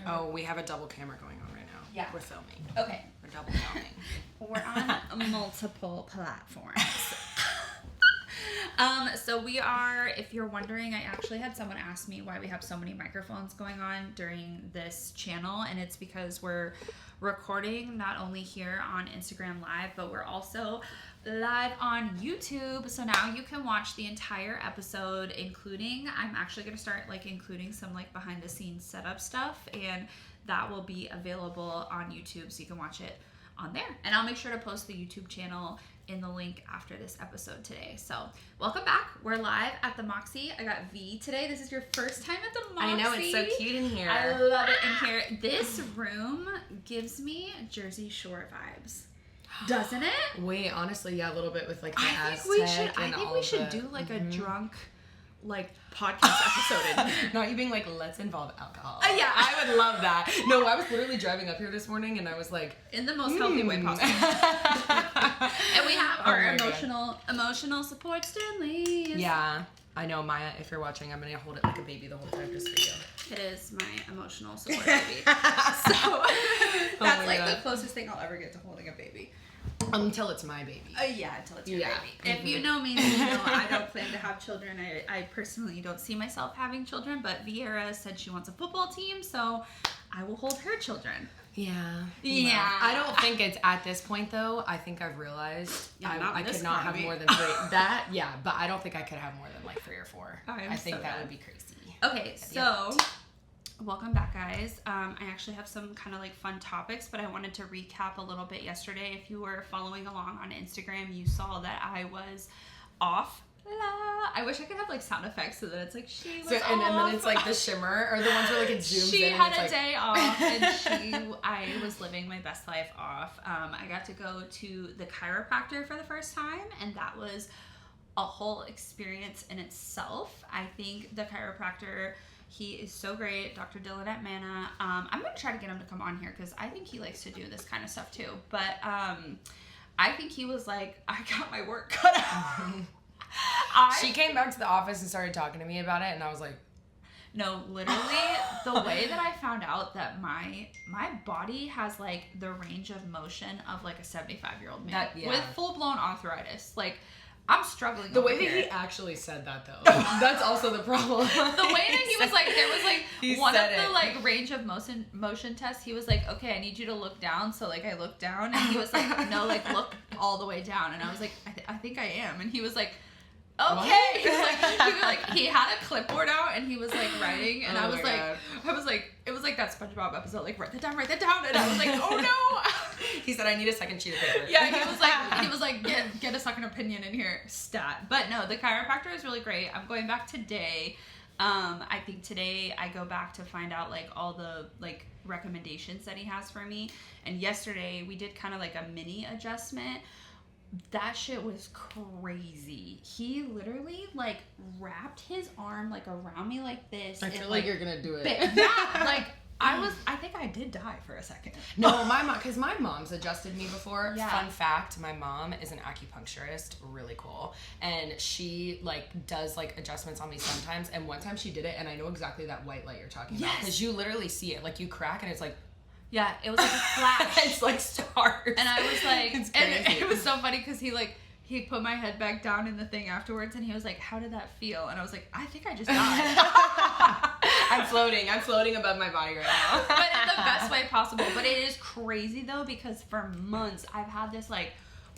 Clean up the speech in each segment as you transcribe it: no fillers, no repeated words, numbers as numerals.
Oh, we have a double camera going on right now. Yeah. We're filming. Okay. We're double filming. We're on multiple platforms. So we are, if you're wondering, I actually had someone ask me why we have so many microphones going on during this channel, and it's because we're recording not only here on Instagram Live, but we're also live on YouTube. So now you can watch the entire episode, including, I'm actually going to start including some behind the scenes setup stuff, and that will be available on YouTube, so you can watch it on there. And I'll make sure to post the YouTube channel in the link after this episode today. So welcome back. We're live at the Moxie. I got V today. This is your first time at the Moxie. I know, it's so cute in here. I love it in here. This room gives me Jersey Shore vibes. Doesn't it? Wait, honestly, yeah, a little bit with the I Aztec think we should do a drunk podcast episode in here. Not you being let's involve alcohol. Yeah. I would love that. No, I was literally driving up here this morning and I was like, in the most healthy way possible. And we have our emotional support Stanley. Yeah. I know, Maya, if you're watching, I'm going to hold it like a baby the whole time just for you. It is my emotional support baby. So that's the closest thing I'll ever get to holding a baby. Until it's my baby. Yeah, until it's your baby. If you know me, then you know I don't plan to have children. I personally don't see myself having children, but Viera said she wants a football team, so I will hold her children. Yeah. Yeah. I don't think it's at this point, though. I think I've realized I could not have more than 3. But I don't think I could have more than 3 or 4. I think that would be crazy. Okay, so welcome back, guys. I actually have some kind of fun topics, but I wanted to recap a little bit yesterday. If you were following along on Instagram, you saw that I was off. I wish I could have sound effects so that it's she was off. And then it's the shimmer or the ones where it zooms she in. She had a day off and I was living my best life off. I got to go to the chiropractor for the first time, and that was a whole experience in itself. I think the chiropractor, he is so great, Dr. Dylan at Mana. I'm going to try to get him to come on here because I think he likes to do this kind of stuff too. But I think he was I got my work cut out. She came back to the office and started talking to me about it, and I was like, no, literally, the way that I found out that my body has the range of motion of a 75-year-old man with full-blown arthritis. I'm struggling. The way that he actually said that, though, that's also the problem. The way that he was there was one of the range of motion tests. He was okay, I need you to look down. So I looked down, and he was no, look all the way down. And I was I think I am. And he was okay. He had a clipboard out and he was writing, and I was it was that SpongeBob episode, write that down, and I was oh no. He said, I need a second sheet of paper. Yeah, he was get a second opinion in here, stat. But no, the chiropractor is really great. I'm going back today. I think today I go back to find out all the recommendations that he has for me. And yesterday we did kind of a mini adjustment. That shit was crazy. He literally wrapped his arm around me like this. I feel you're gonna do it. Yeah, I think I did die for a second. No, my mom, because my mom's adjusted me before. Yeah. Fun fact, my mom is an acupuncturist, really cool, and she does adjustments on me sometimes. And one time she did it, and I know exactly that white light you're talking about, because you literally see it, you crack, and it's yeah, it was a flash. It's stars. And I was it's crazy. And it was so funny because he put my head back down in the thing afterwards, and he was how did that feel? And I was I think I just died. I'm floating above my body right now. But in the best way possible. But it is crazy though, because for months I've had this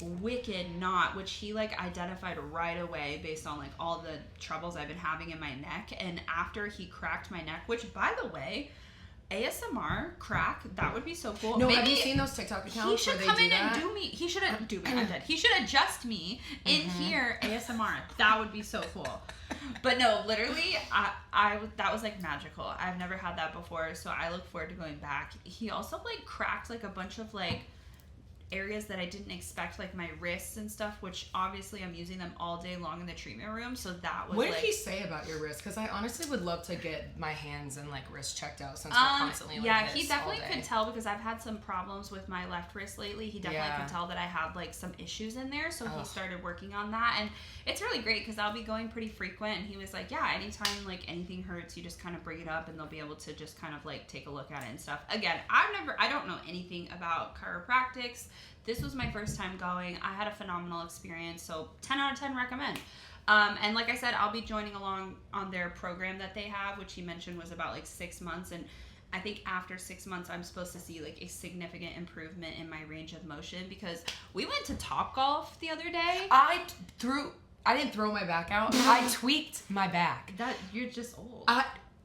wicked knot, which he identified right away based on all the troubles I've been having in my neck. And after he cracked my neck, which by the way, ASMR crack, that would be so cool. No, have you seen those TikTok accounts? He should come in and do me. He shouldn't do me. I'm dead. He should adjust me in here ASMR. That would be so cool. But no, literally, I that was magical. I've never had that before, so I look forward to going back. He also cracked a bunch of areas that I didn't expect, like my wrists and stuff, which obviously I'm using them all day long in the treatment room. So that was What did he say about your wrist? Because I honestly would love to get my hands and like wrists checked out since we're constantly like yeah, this he definitely all day. could tell because I've had some problems with my left wrist lately. He definitely could tell that I had like some issues in there. So he started working on that. And it's really great because I'll be going pretty frequent. And he was like, yeah, anytime like anything hurts, you just kind of bring it up and they'll be able to just kind of like take a look at it and stuff. Again, I don't know anything about chiropractics. This was my first time going. I had a phenomenal experience, so 10 out of 10 recommend. And like I said, I'll be joining along on their program that they have, which he mentioned was about like 6 months. And I think after 6 months, I'm supposed to see like a significant improvement in my range of motion because we went to Topgolf the other day. I didn't throw my back out. I tweaked my back. That you're just old.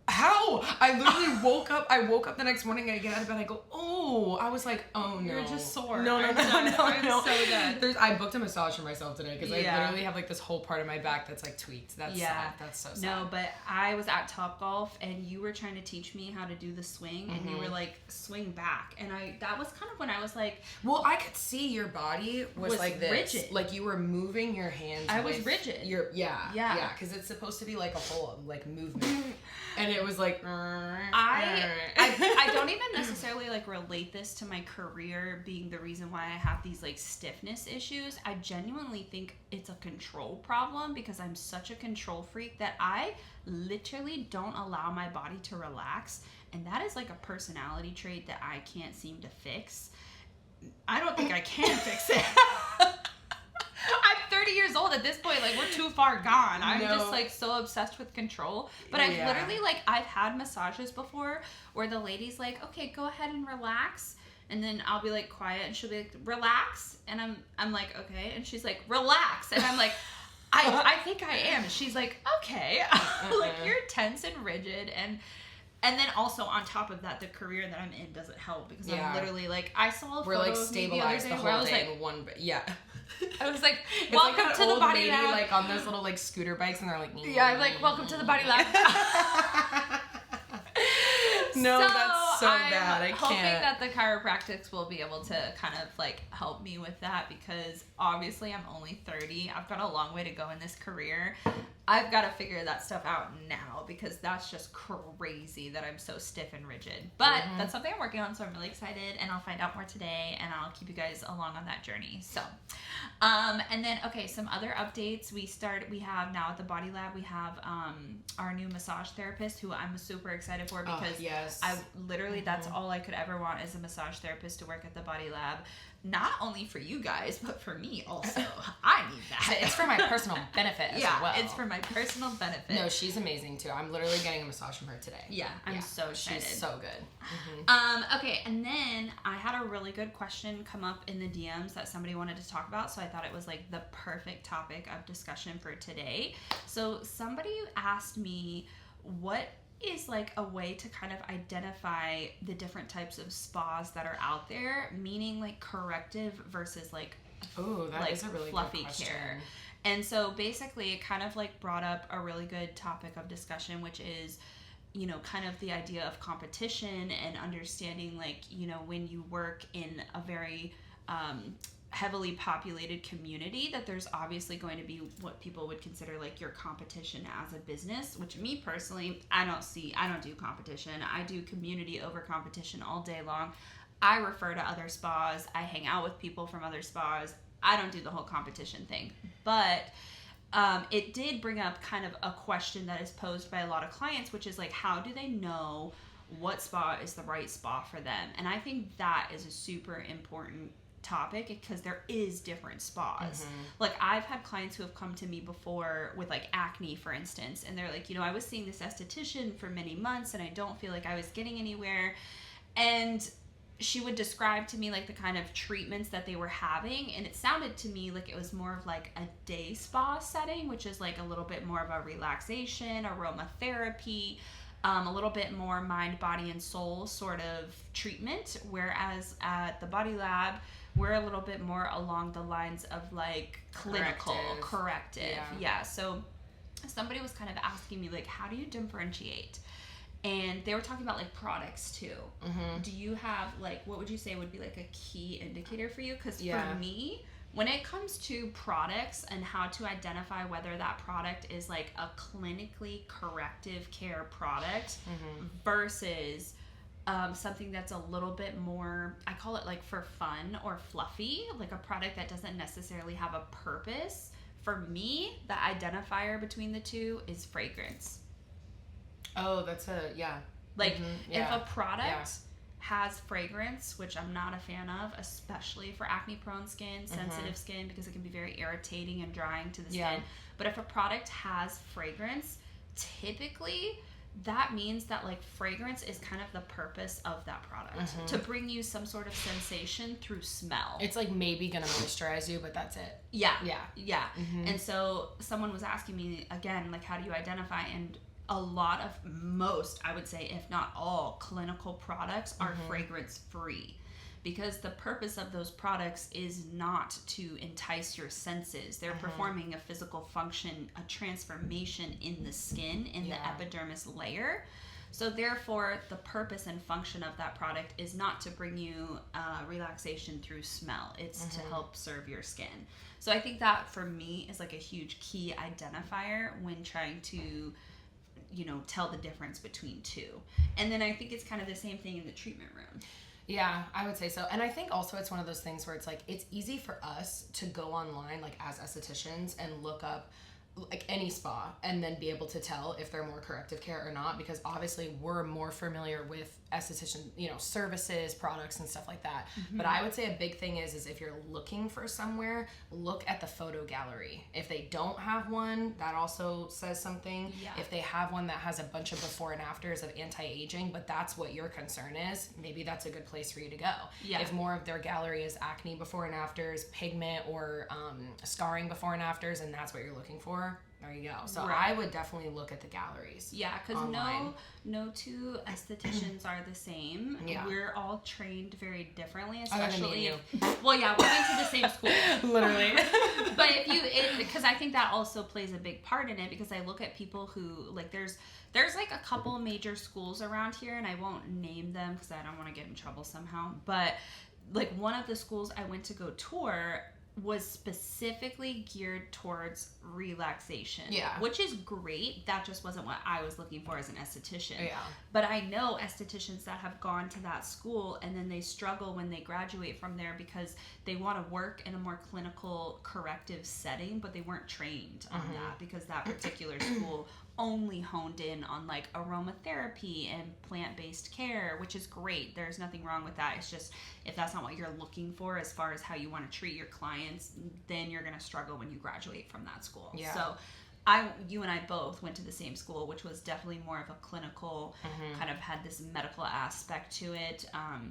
How? I literally woke up. I woke up the next morning. I get out of bed. I go, oh. I was like, oh no. You're just sore. No. I'm so dead. I booked a massage for myself today because I literally have like this whole part of my back that's like tweaked. That's sad. That's so sad. No, but I was at Topgolf and you were trying to teach me how to do the swing and you were like swing back and that was kind of when I was like, well, I could see your body was like this, rigid. Like you were moving your hands. I was rigid. Yeah, because it's supposed to be like a whole like movement. And it was like I don't even necessarily like relate this to my career being the reason why I have these like stiffness issues. I genuinely think it's a control problem because I'm such a control freak that I literally don't allow my body to relax, and that is like a personality trait that I can't seem to fix. I don't think I can fix it. I'm 30 years old at this point. Like, we're too far gone. I'm just, like, so obsessed with control. But I've literally, like, I've had massages before where the lady's like, okay, go ahead and relax. And then I'll be, like, quiet. And she'll be like, relax. And I'm like, okay. And she's like, relax. And I'm like, I think I am. And she's like, okay. Like, you're tense and rigid. And then also on top of that, the career that I'm in doesn't help because I'm literally like, I saw a photo like of me stabilized the other day the where I whole was day like, in one. I was like, It's welcome like to the old body lady, lab. like on those little like scooter bikes, and they're like, Yeah, I'm like, welcome to the body lab. No, so that's so bad. I can't. hoping that the chiropractics will be able to kind of like help me with that because obviously I'm only 30. I've got a long way to go in this career. I've got to figure that stuff out now because that's just crazy that I'm so stiff and rigid. But that's something I'm working on, so I'm really excited, and I'll find out more today, and I'll keep you guys along on that journey. So, and then, okay, some other updates. We have now at the Body Lab, we have our new massage therapist who I'm super excited for because I literally, that's all I could ever want is a massage therapist to work at the Body Lab. Not only for you guys, but for me also. I need that. It's for my personal benefit as well. Yeah, it's for my personal benefit. No, she's amazing too. I'm literally getting a massage from her today. Yeah, I'm so excited. She's so good. Okay, and then I had a really good question come up in the DMs that somebody wanted to talk about, so I thought it was like the perfect topic of discussion for today. So somebody asked me, what is like a way to kind of identify the different types of spas that are out there, meaning like corrective versus like is a really fluffy good question. care. And so basically it kind of like brought up a really good topic of discussion, which is, you know, kind of the idea of competition and understanding like, you know, when you work in a very heavily populated community, that there's obviously going to be what people would consider like your competition as a business, which me personally, I don't do competition. I do community over competition all day long. I refer to other spas. I hang out with people from other spas. I don't do the whole competition thing. But it did bring up kind of a question that is posed by a lot of clients, which is like, how do they know what spa is the right spa for them? And I think that is a super important topic because there is different spas. Like I've had clients who have come to me before with like acne, for instance, and they're like, you know, I was seeing this esthetician for many months and I don't feel like I was getting anywhere. And she would describe to me like the kind of treatments that they were having, and it sounded to me like it was more of like a day spa setting, which is like a little bit more of a relaxation, aromatherapy, a little bit more mind, body, and soul sort of treatment, whereas at the Body Lab, we're a little bit more along the lines of like clinical, corrective. Yeah. So somebody was kind of asking me like, how do you differentiate? And they were talking about like products too. Mm-hmm. Do you have like, what would you say would be like a key indicator for you? Because Yeah. for me, when it comes to products and how to identify whether that product is like a clinically corrective care product versus something that's a little bit more, I call it like for fun or fluffy, like a product that doesn't necessarily have a purpose. For me, the identifier between the two is fragrance. Oh, that's yeah. Like Yeah. if a product has fragrance, which I'm not a fan of, especially for acne prone skin, sensitive skin, because it can be very irritating and drying to the skin. But if a product has fragrance, typically that means that like fragrance is kind of the purpose of that product, to bring you some sort of sensation through smell. It's like maybe gonna moisturize you, but that's it. Yeah. Mm-hmm. And so someone was asking me again, like, how do you identify? And a lot of, most, I would say, if not all, clinical products are fragrance free, because the purpose of those products is not to entice your senses. They're performing a physical function, a transformation in the skin, in the epidermis layer. So therefore, the purpose and function of that product is not to bring you relaxation through smell. It's to help serve your skin. So I think that for me is like a huge key identifier when trying to, you know, tell the difference between two. And then I think it's kind of the same thing in the treatment room. Yeah, I would say so. And I think also it's one of those things where it's like, it's easy for us to go online, like as estheticians, and look up like any spa and then be able to tell if they're more corrective care or not, because obviously we're more familiar with esthetician, you know, services, products and stuff like that. But I would say a big thing is if you're looking for somewhere, look at the photo gallery. If they don't have one, that also says something. If they have one that has a bunch of before and afters of anti-aging, but that's what your concern is, maybe that's a good place for you to go. If more of their gallery is acne before and afters, pigment or scarring before and afters, and that's what you're looking for, there you go. So I would definitely look at the galleries. Yeah, because no two estheticians are the same. We're all trained very differently, especially if, well, yeah, we went to the same school. Literally. But if you, because I think that also plays a big part in it, because I look at people who, like, there's like a couple major schools around here, and I won't name them because I don't want to get in trouble somehow, but like one of the schools I went to go tour was specifically geared towards relaxation, which is great. That just wasn't what I was looking for as an esthetician. But I know estheticians that have gone to that school and then they struggle when they graduate from there because they want to work in a more clinical corrective setting, but they weren't trained on that because that particular school only honed in on like aromatherapy and plant-based care, which is great. There's nothing wrong with that. It's just, if that's not what you're looking for as far as how you want to treat your clients, then you're going to struggle when you graduate from that school. So you and I both went to the same school, which was definitely more of a clinical, kind of had this medical aspect to it.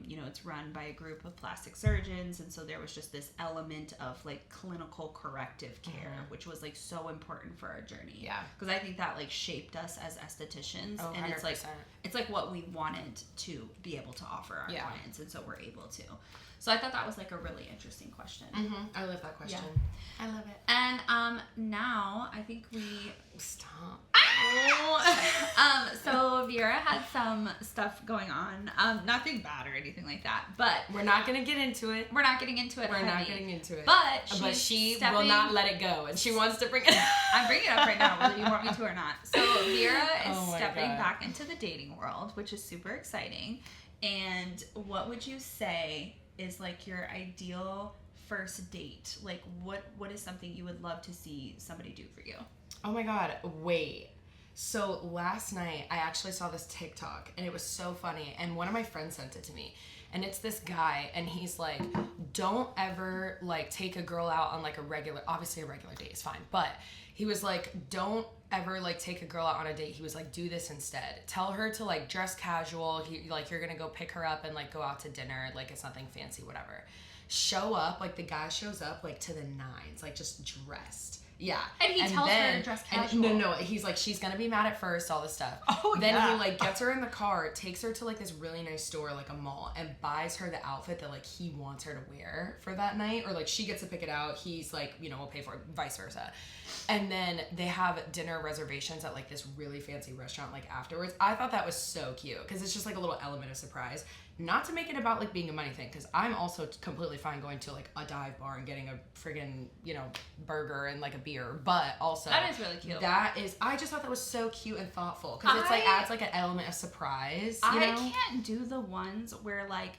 You know, it's run by a group of plastic surgeons, and so there was just this element of like clinical corrective care, which was like so important for our journey. Because I think that like shaped us as estheticians, and 100%. it's like what we wanted to be able to offer our clients, and so we're able to. So I thought that was like a really interesting question. I love that question. I love it. And now I think we stop. So Viera had some stuff going on. Nothing bad or anything like that, but we're not gonna get into it. We're not getting into it. We're not getting into it. But she will not let it go, and she wants to bring it. I'm bringing it up right now, whether you want me to or not. So Viera is stepping back into the dating world, which is super exciting. And what would you say is like your ideal first date? Like what is something you would love to see somebody do for you? Oh my god, wait. So last night I actually saw this TikTok and it was so funny, and one of my friends sent it to me, and it's this guy and he's like, don't ever like take a girl out on like obviously a regular date is fine, but he was like, don't ever like take a girl out on a date. He was like, do this instead. Tell her to like dress casual. You're gonna go pick her up and like go out to dinner. Like it's nothing fancy, whatever. Show up, like the guy shows up like to the nines, like just dressed. Yeah. And he tells her to dress casual. No, he's like, she's gonna be mad at first, all this stuff. Oh, then he like gets her in the car, takes her to like this really nice store, like a mall, and buys her the outfit that like he wants her to wear for that night, or like she gets to pick it out. He's like, we'll pay for it, vice versa. And then they have dinner reservations at like this really fancy restaurant like afterwards. I thought that was so cute because it's just like a little element of surprise. Not to make it about like being a money thing, because I'm also completely fine going to like a dive bar and getting a friggin' burger and like a beer, but also that is really cute. I just thought that was so cute and thoughtful because it's like adds like an element of surprise. I can't do the ones where like,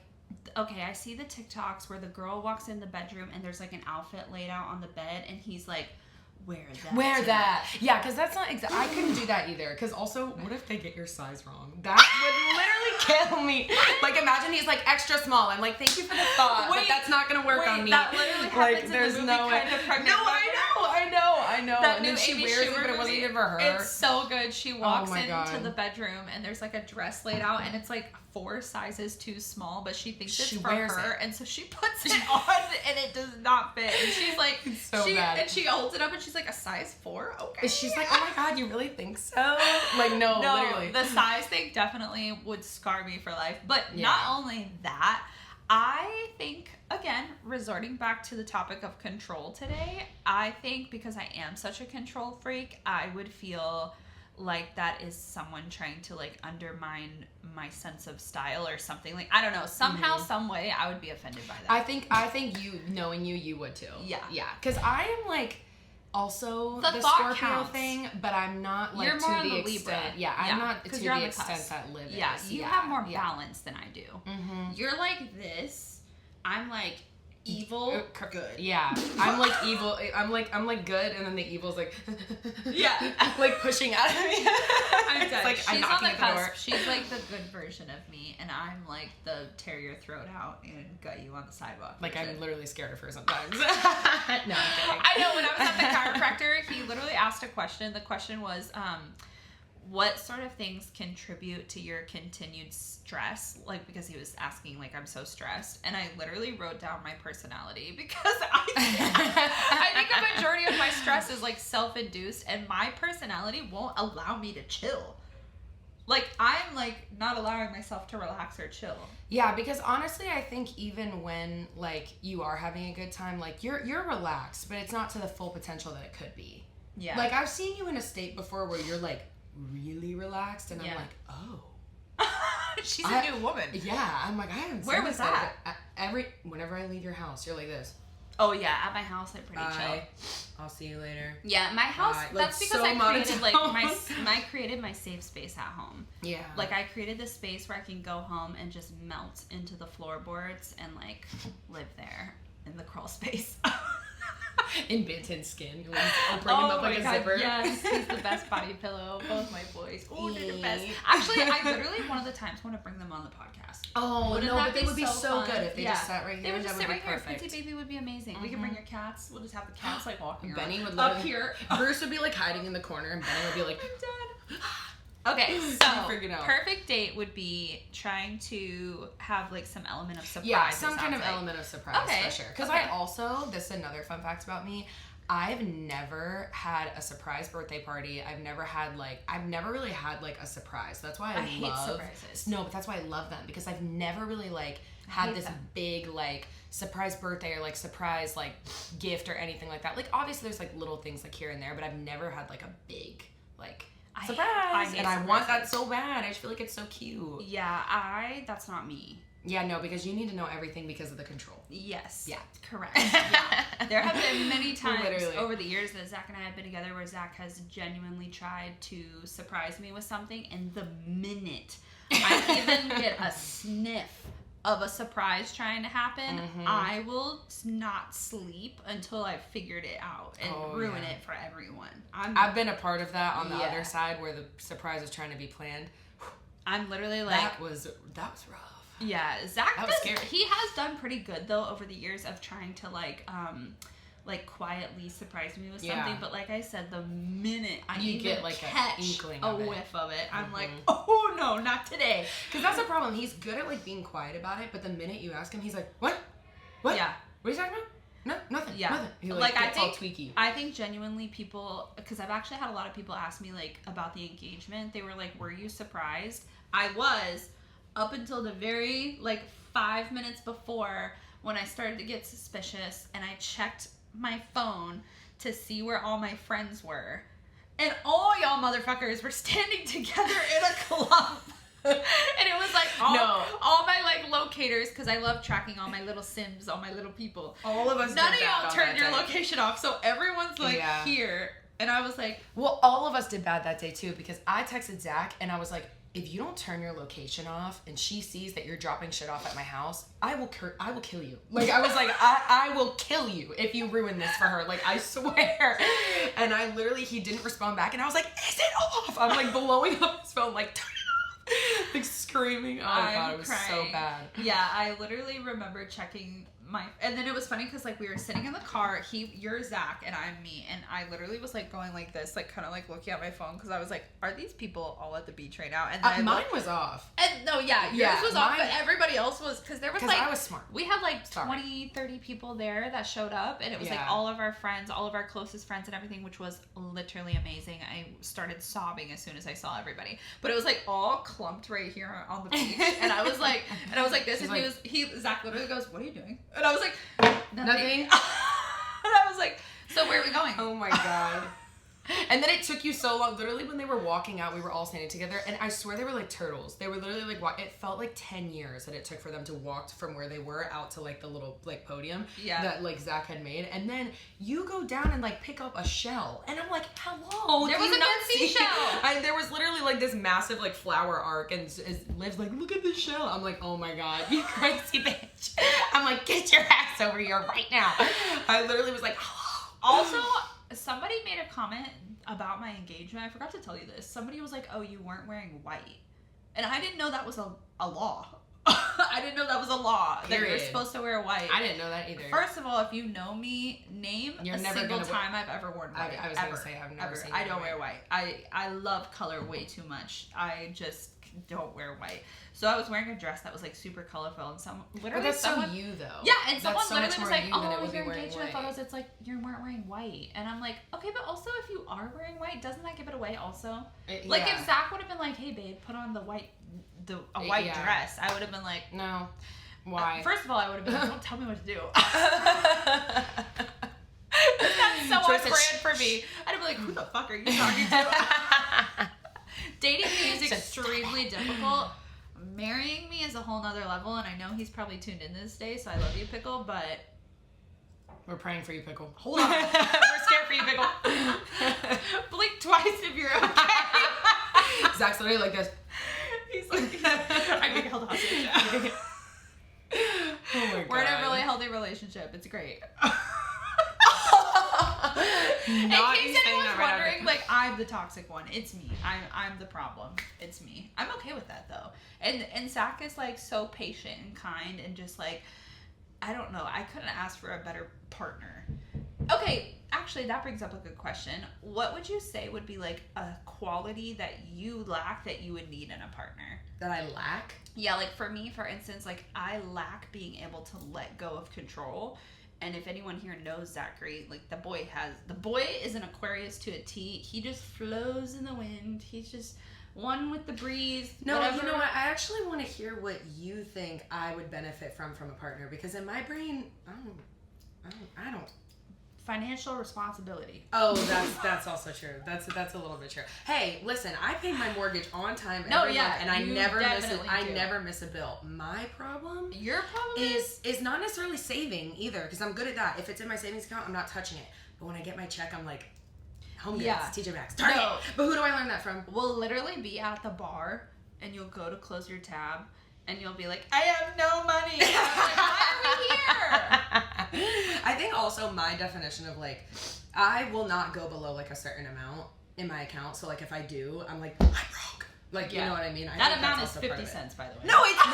okay, I see the TikToks where the girl walks in the bedroom and there's like an outfit laid out on the bed and he's like, wear that. Yeah, because that's not I couldn't do that either. Because also, what if they get your size wrong? That would literally kill me. Like, imagine he's like extra small. I'm like, thank you for the thought, but that's not gonna work on me. That literally happens in the movie Kind of Pregnant. No, I know. That and then she Amy wears Schumer it, but it wasn't movie, even for her. It's so good. She walks into God. the bedroom and there's like a dress laid out and it's like 4 sizes too small, but she thinks it's she for wears her, it. and so she puts it on and it does not fit. And she's like, bad. And she holds it up and she's like, a size 4? Okay. And she's like, oh my God, you really think so? Like, no, literally. The size thing definitely would scar me for life. But Yeah. not only that, I think, again, resorting back to the topic of control today, I think because I am such a control freak, I would feel like that is someone trying to like undermine my sense of style or something. Like, I don't know, somehow, some way, I would be offended by that. I think you, knowing you would too. Yeah. Yeah. Because I am like, also the thought Scorpio counts. thing, but I'm not like You're to more the on the extent. Libra. Yeah, I'm not to you're on the the extent cusp. that Liv is. Yeah, you have more balance than I do. Mm-hmm. You're like this. I'm like evil, good. Yeah, I'm like evil. I'm like good, and then the evil's like, yeah, like pushing out of me. I'm done. Like, She's I'm on the knocking at the cusp. door. She's like the good version of me, and I'm like the tear your throat out and gut you on the sidewalk. Like, version. I'm literally scared of her sometimes. No, I'm kidding. I know. When I was at the chiropractor, he literally asked a question. The question was, what sort of things contribute to your continued stress? Like, because he was asking, like, I'm so stressed. And I literally wrote down my personality because I think a majority of my stress is, like, self-induced. And my personality won't allow me to chill. Like, I'm, like, not allowing myself to relax or chill. Yeah, because honestly, I think even when, like, you are having a good time, like, you're relaxed, but it's not to the full potential that it could be. Yeah. Like, I've seen you in a state before where you're, like, really relaxed, and I'm like, oh. She's a new woman. Yeah, I'm like, I haven't seen Where was that? Whenever I leave your house, you're like this. Oh, yeah, at my house, I'm pretty chill. I'll see you later. Yeah, my house, that's like, because so I created, like, monotone. I created my safe space at home. Yeah. Like, I created this space where I can go home and just melt into the floorboards and, like, live there in the crawl space. In Benton's skin. Like, open him up like a zipper. Yes, he's the best body pillow. Both my boys. Oh, they're the best. Actually, I literally one of the times want to bring them on the podcast. Oh, Wouldn't no, that but they would be so fun? good if they just sat right here. They would just that sit would right be here. perfect. Pretty baby would be amazing. We can bring your cats. We'll just have the cats like walking around. Benny would up literally, here. Bruce would be like hiding in the corner, and Benny would be like, I'm done. Okay, so perfect date would be trying to have like some element of surprise. Yeah, some kind of element of surprise for sure. Because okay. I also, this is another fun fact about me, I've never had a surprise birthday party. I've never really had like a surprise. That's why I hate surprises. No, but that's why I love them, because I've never really like had this big like surprise birthday or like surprise like gift or anything like that. Like obviously there's like little things like here and there, but I've never had like a big like surprise. I want that so bad. I just feel like it's so cute. Yeah, that's not me. Yeah, no, because you need to know everything because of the control. Yes. Yeah. Correct. Yeah. There have been many times Literally. over the years that Zach and I have been together where Zach has genuinely tried to surprise me with something, and the minute I even get a sniff of a surprise trying to happen, I will not sleep until I've figured it out and ruin it for everyone. I've been a part of that on the other side where the surprise is trying to be planned. I'm literally like... That was rough. Yeah, Zach scary. He has done pretty good though over the years of trying to like quietly surprise me with something. But like I said, the minute I get like catch a whiff of it, I'm like, oh no, not today. Because that's the problem. He's good at like being quiet about it, but the minute you ask him, he's like, what? Yeah. What are you talking about? No, nothing. Yeah. Nothing. He, Like, I gets all think, tweaky. I think genuinely people, because I've actually had a lot of people ask me, like, about the engagement. They were like, were you surprised? I was, up until the very, like, 5 minutes before, when I started to get suspicious, and I checked my phone to see where all my friends were. And all y'all motherfuckers were standing together in a clump. And it was like all my like locators, because I love tracking all my little Sims, all my little people. All of us. None of y'all turned your location off, so everyone's like here. And I was like, well, all of us did bad that day too, because I texted Zach and I was like, if you don't turn your location off and she sees that you're dropping shit off at my house, I will kill you. Like, I was like, I will kill you if you ruin this for her. Like, I swear. And he didn't respond back, and I was like, is it off? I'm like blowing up his phone, like, turn it off. Like, screaming. Oh my God, it was so bad. Yeah, I literally remember checking and then it was funny because like we were sitting in the car, you're Zach and I'm me, and I literally was like going like this, like kind of like looking at my phone because I was like, are these people all at the beach right now? And then mine was off. And no, yours was off, but everybody else was, because there was like, I was smart. We had like 20, 30 people there that showed up, and it was like all of our friends, all of our closest friends and everything, which was literally amazing. I started sobbing as soon as I saw everybody, but it was like all clumped right here on the beach, and I was like this, and Zach literally goes, what are you doing? And I was like, nothing. And I was like, so where are we going? Oh my God. And then it took you so long. Literally, when they were walking out, we were all standing together, and I swear they were like turtles. They were literally like, it felt like 10 years that it took for them to walk from where they were out to like the little like podium that like Zach had made. And then you go down and like pick up a shell, and I'm like, hello. There was a good seashell. There was literally like this massive like flower arc, and Liv's like, look at this shell. I'm like, oh my God, you crazy bitch. I'm like, get your ass over here right now. I literally was like, hello. Also, somebody made a comment about my engagement. I forgot to tell you this. Somebody was like, oh, you weren't wearing white. And I didn't know that was a law. I didn't know that was a law. Period. That you're supposed to wear white. I didn't know that either. First of all, if you know me, name a single time I've ever worn white. I was going to say, I've never seen I don't wear white. I love color way too much. I just don't wear white. So I was wearing a dress that was like super colorful, and but that's so you though. Yeah, and someone so literally was like, "Oh, your white. engagement photos, it's like you weren't wearing white," and I'm like, "Okay, but also if you are wearing white, doesn't that give it away also?" Like if Zach would have been like, "Hey, babe, put on the white dress," I would have been like, "No, why?" First of all, I would have been like, "Don't tell me what to do." That's so on brand for me. I'd be like, "Who the fuck are you talking to?" Dating me is extremely difficult. Marrying me is a whole nother level, and I know he's probably tuned in this day, so I love you, Pickle, but... We're praying for you, Pickle. Hold on. We're scared for you, Pickle. Blink twice if you're okay. Zach's literally like this. He's like, I'm being held hostage. Oh my God. We're in a really healthy relationship. It's great. In case anyone's wondering, like, I'm the toxic one. It's me. I'm the problem. It's me. I'm okay with that though. And Zach is like so patient and kind, and just like, I don't know. I couldn't ask for a better partner. Okay, actually, that brings up a good question. What would you say would be like a quality that you lack that you would need in a partner? That I lack? Yeah, like for me, for instance, like I lack being able to let go of control. And if anyone here knows Zachary, like the boy is an Aquarius to a T. He just flows in the wind. He's just one with the breeze. No, whatever. You know what? I actually want to hear what you think I would benefit from a partner, because in my brain, I don't. Financial responsibility. Oh, that's also true. That's a little bit true. Hey, listen, I pay my mortgage on time every month, and I never miss a bill. My problem, your problem is not necessarily saving either, because I'm good at that. If it's in my savings account, I'm not touching it. But when I get my check, I'm like, Home Goods, TJ Maxx, Target. No. But who do I learn that from? We'll literally be at the bar, and you'll go to close your tab, and you'll be like, I have no money. And I'm like, why are we here? I think also my definition of like, I will not go below like a certain amount in my account. So like if I do, I'm like, I'm broke. Like, you know what I mean? That amount is 50 cents, by the way. No, it's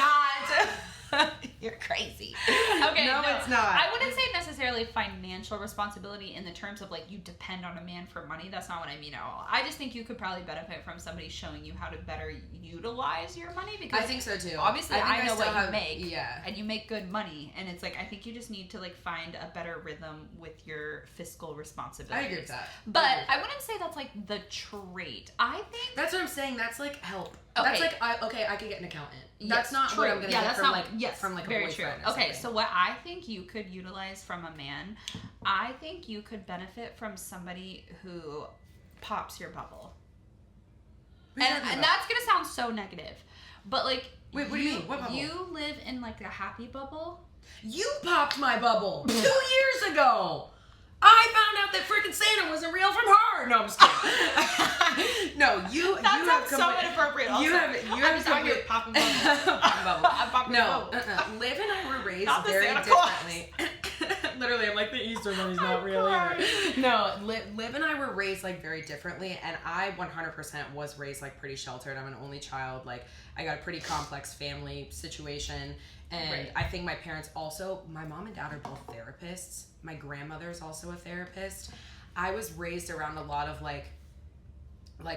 not. You're crazy. Okay, no, it's not. I wouldn't say necessarily financial responsibility in the terms of like you depend on a man for money. That's not what I mean at all. I just think you could probably benefit from somebody showing you how to better utilize your money, because I think so too. Obviously, I know what you make, yeah, and you make good money, and it's like I think you just need to like find a better rhythm with your fiscal responsibility. I agree with that. But I wouldn't say that's like the trait. I think that's what I'm saying. That's like help. Okay. That's like I could get an accountant. Yes, That's not true. what I'm gonna get from from like a very boyfriend. true. Or Okay, something. so what I think you could utilize from a man, I think you could benefit from somebody who pops your bubble. And that's gonna sound so negative, but like, wait, what do you mean? What bubble? You live in like a happy bubble. You popped my bubble 2 years ago. I found out that freaking Santa wasn't real from her. No, I'm just kidding. No, you That have sounds so inappropriate. Also. You have just out here popping bubbles. popping bubble. I'm popping No, bubble. Liv and I were raised Not the very Santa Claus. differently. Literally, I'm like, the Easter Bunny's not real either. No, Liv and I were raised like very differently, and I 100% was raised like pretty sheltered. I'm an only child. Like, I got a pretty complex family situation. And right. I think my parents also, my mom and dad are both therapists. My grandmother is also a therapist. I was raised around a lot of like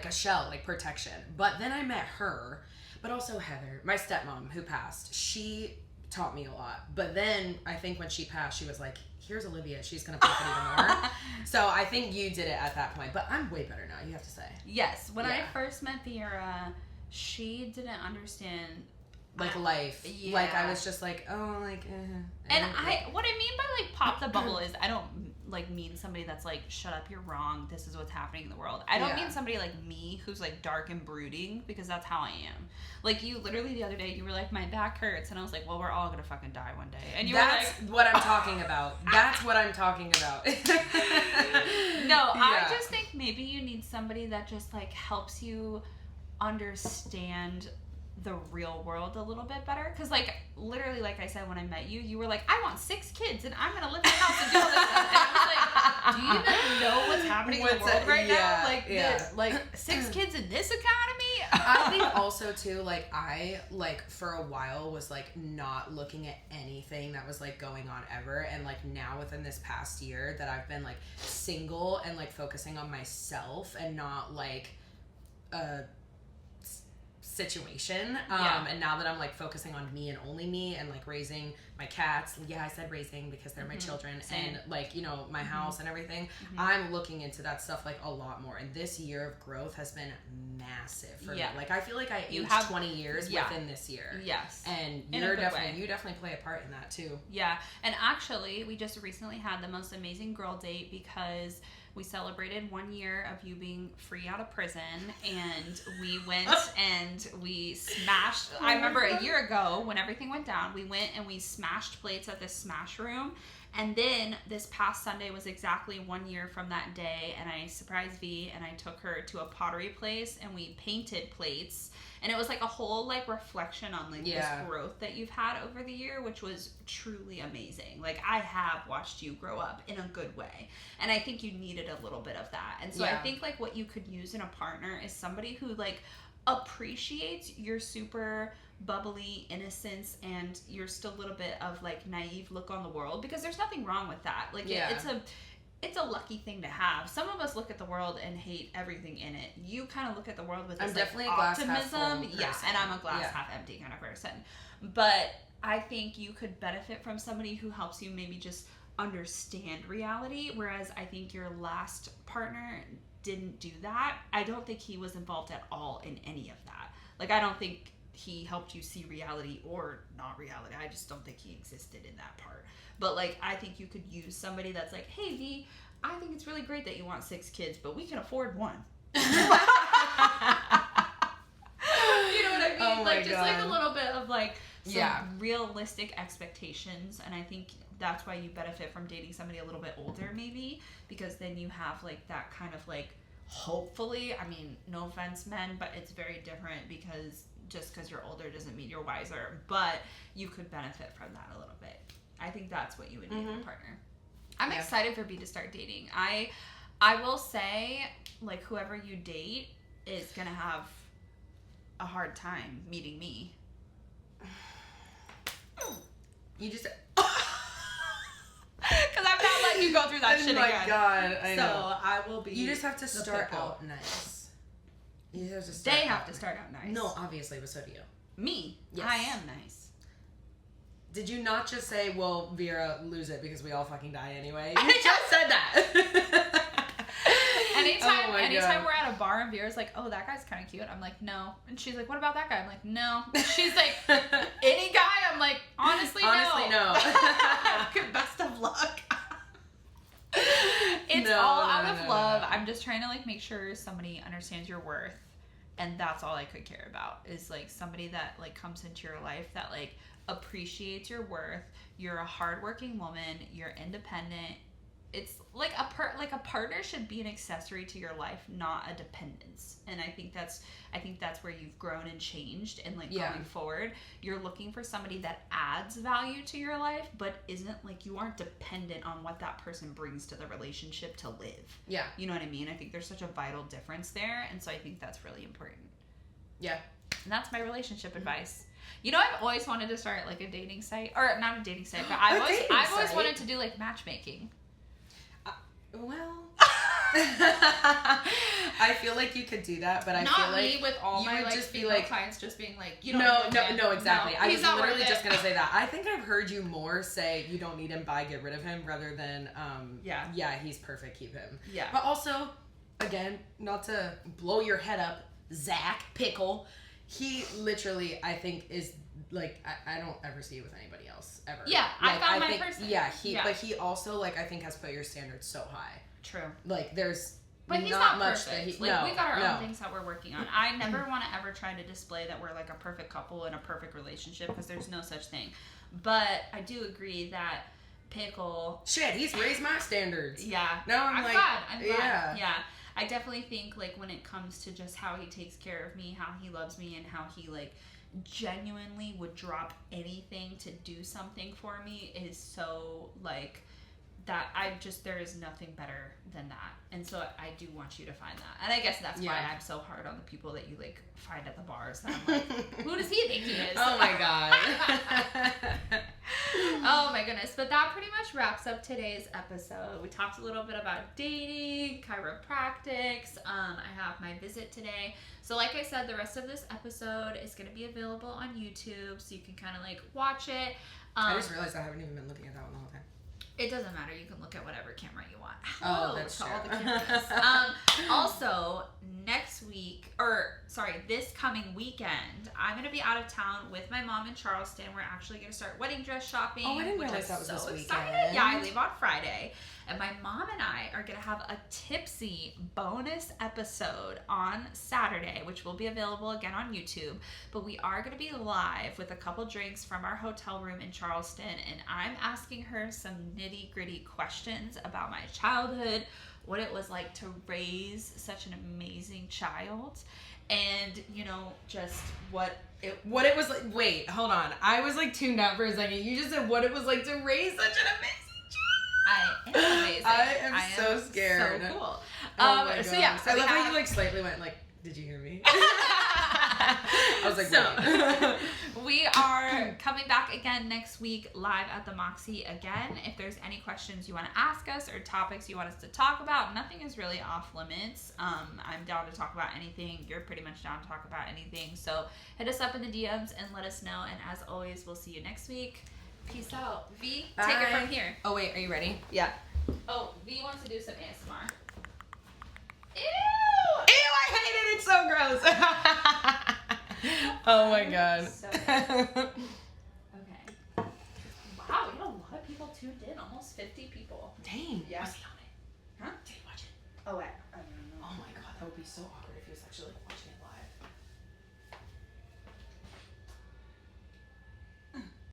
a shell, like protection. But then I met her, but also Heather, my stepmom who passed. She taught me a lot. But then I think when she passed, she was like, here's Olivia. She's going to pump it even more. So I think you did it at that point. But I'm way better now, you have to say. Yes. When I first met Viera, she didn't understand like life. Yeah. Like I was just like, oh, like, and what I mean by like pop the bubble is I don't like mean somebody that's like, shut up, you're wrong, this is what's happening in the world. I don't mean somebody like me who's like dark and brooding, because that's how I am. Like you literally the other day you were like, my back hurts, and I was like, well, we're all gonna fucking die one day. And you that's were like, what I'm talking about. That's what I'm talking about. No, I just think maybe you need somebody that just like helps you understand the real world a little bit better, because like literally like I said when I met you, you were like, I want 6 kids and I'm gonna live in a house and do all this stuff. And I was like, do you even know what's happening in the world right now? Like 6 kids in this economy. I think also too, like I like for a while was like not looking at anything that was like going on ever, and like now within this past year that I've been like single and like focusing on myself and not like situation, and now that I'm like focusing on me and only me and like raising my cats, I said raising because they're my children. Same. And like, you know, my house and everything, I'm looking into that stuff like a lot more, and this year of growth has been massive for me. Like I feel like I aged 20 years within this year. Yes. And you definitely play a part in that too. Yeah. And actually we just recently had the most amazing girl date, because we celebrated 1 year of you being free out of prison, and we went and we smashed. I remember a year ago when everything went down, we went and we smashed plates at this smash room. And then this past Sunday was exactly 1 year from that day, and I surprised V and I took her to a pottery place and we painted plates. And it was like a whole like reflection on like this growth that you've had over the year, which was truly amazing. Like I have watched you grow up in a good way, and I think you needed a little bit of that. And so I think like what you could use in a partner is somebody who like appreciates your super bubbly innocence and your still little bit of like naive look on the world, because there's nothing wrong with that. Like it's a lucky thing to have. Some of us look at the world and hate everything in it. You kind of look at the world with this definitely optimism. A glass half full yeah, and I'm a glass half empty kind of person. But I think you could benefit from somebody who helps you maybe just understand reality, whereas I think your last partner didn't do that. I don't think he was involved at all in any of that. Like I don't think he helped you see reality or not reality. I just don't think he existed in that part. But like I think you could use somebody that's like, hey V, I think it's really great that you want 6 kids, but we can afford 1. You know what I mean? Oh like just God. Like a little bit of like some realistic expectations, and I think that's why you benefit from dating somebody a little bit older maybe, because then you have like that kind of like, hopefully, I mean, no offense men, but it's very different because just because you're older doesn't mean you're wiser, but you could benefit from that a little bit. I think that's what you would need in a partner. I'm excited for B to start dating. I will say, like, whoever you date is gonna have a hard time meeting me. You just... Because I'm not letting you go through that shit again. Oh my God, I know. So I will be. You just have to start out nice. You have to start They have to start out nice. No, obviously, but so do you. Me? Yes. I am nice. Did you not just say, well, Viera, lose it because we all fucking die anyway? You just said that. Anytime we're at a bar and Viera's like, oh, that guy's kind of cute. I'm like, no. And she's like, what about that guy? I'm like, no. She's like, any guy? I'm like, honestly, no. Best of luck. It's all out of love. I'm just trying to like make sure somebody understands your worth. And that's all I could care about is like somebody that like comes into your life that like appreciates your worth. You're a hardworking woman. You're independent. It's like a partner should be an accessory to your life, not a dependence. And I think that's where you've grown and changed. And like going forward, you're looking for somebody that adds value to your life, but isn't like you aren't dependent on what that person brings to the relationship to live. Yeah, you know what I mean. I think there's such a vital difference there, and so I think that's really important. Yeah, and that's my relationship advice. You know, I've always wanted to start like a dating site, or not a dating site, but I've always wanted to do like matchmaking. Well, I feel like you could do that, but I feel like me with all my like just female clients just being like, you don't no, exactly. No, I was literally just gonna say that. I think I've heard you more say you don't need him, bye, get rid of him, rather than he's perfect, keep him. Yeah. But also, again, not to blow your head up, Zach Pickle, he literally I think is like I don't ever see you with anybody else ever. Yeah, like, I found my person. Yeah, but he also like I think has put your standards so high. True. Like there's but he's not much perfect. We got our own things that we're working on. I never want to ever try to display that we're like a perfect couple in a perfect relationship because there's no such thing. But I do agree that Pickle shit, he's raised my standards. Yeah. No, I'm glad. Yeah. I definitely think like when it comes to just how he takes care of me, how he loves me, and how he like genuinely would drop anything to do something for me is so like that there is nothing better than that. And so I do want you to find that. And I guess that's why I'm so hard on the people that you like find at the bars. That I'm like, who does he think he is? Oh my God. Oh my goodness. But that pretty much wraps up today's episode. We talked a little bit about dating, chiropractics. I have my visit today. So like I said, the rest of this episode is going to be available on YouTube, so you can kind of like watch it. I just realized I haven't even been looking at that one the whole time. It doesn't matter. You can look at whatever camera you want. Oh, that's true. All the cameras. Also, this coming weekend, I'm going to be out of town with my mom in Charleston. We're actually going to start wedding dress shopping. Oh, I didn't realize that was this weekend. Excited. Yeah, I leave on Friday. And my mom and I are going to have a tipsy bonus episode on Saturday, which will be available again on YouTube. But we are going to be live with a couple drinks from our hotel room in Charleston. And I'm asking her some nitty-gritty questions about my childhood, what it was like to raise such an amazing child, and, you know, just what it was like. Wait, hold on. I was like tuned out for a second. You just said what it was like to raise such an amazing child. I am amazing. I am so scared. So cool. Oh my God. So yeah, I love how you like slightly went like, did you hear me? I was like, we are coming back again next week live at the Moxie again. If there's any questions you want to ask us or topics you want us to talk about, nothing is really off limits. I'm down to talk about anything. You're pretty much down to talk about anything. So hit us up in the DMs and let us know. And as always, we'll see you next week. Peace out. V, bye. Take it from here. Oh wait, are you ready? Yeah. Oh, V wants to do some ASMR. Ew! Ew, I hate it. It's so gross. Oh my God. So okay. Wow, you know, a lot of people tuned in. Almost 50 people. Dang. Yeah. Was he on it? Huh? Did he watch it? Oh, I don't know. Oh my God, that would be so awkward if he was actually like watching it live.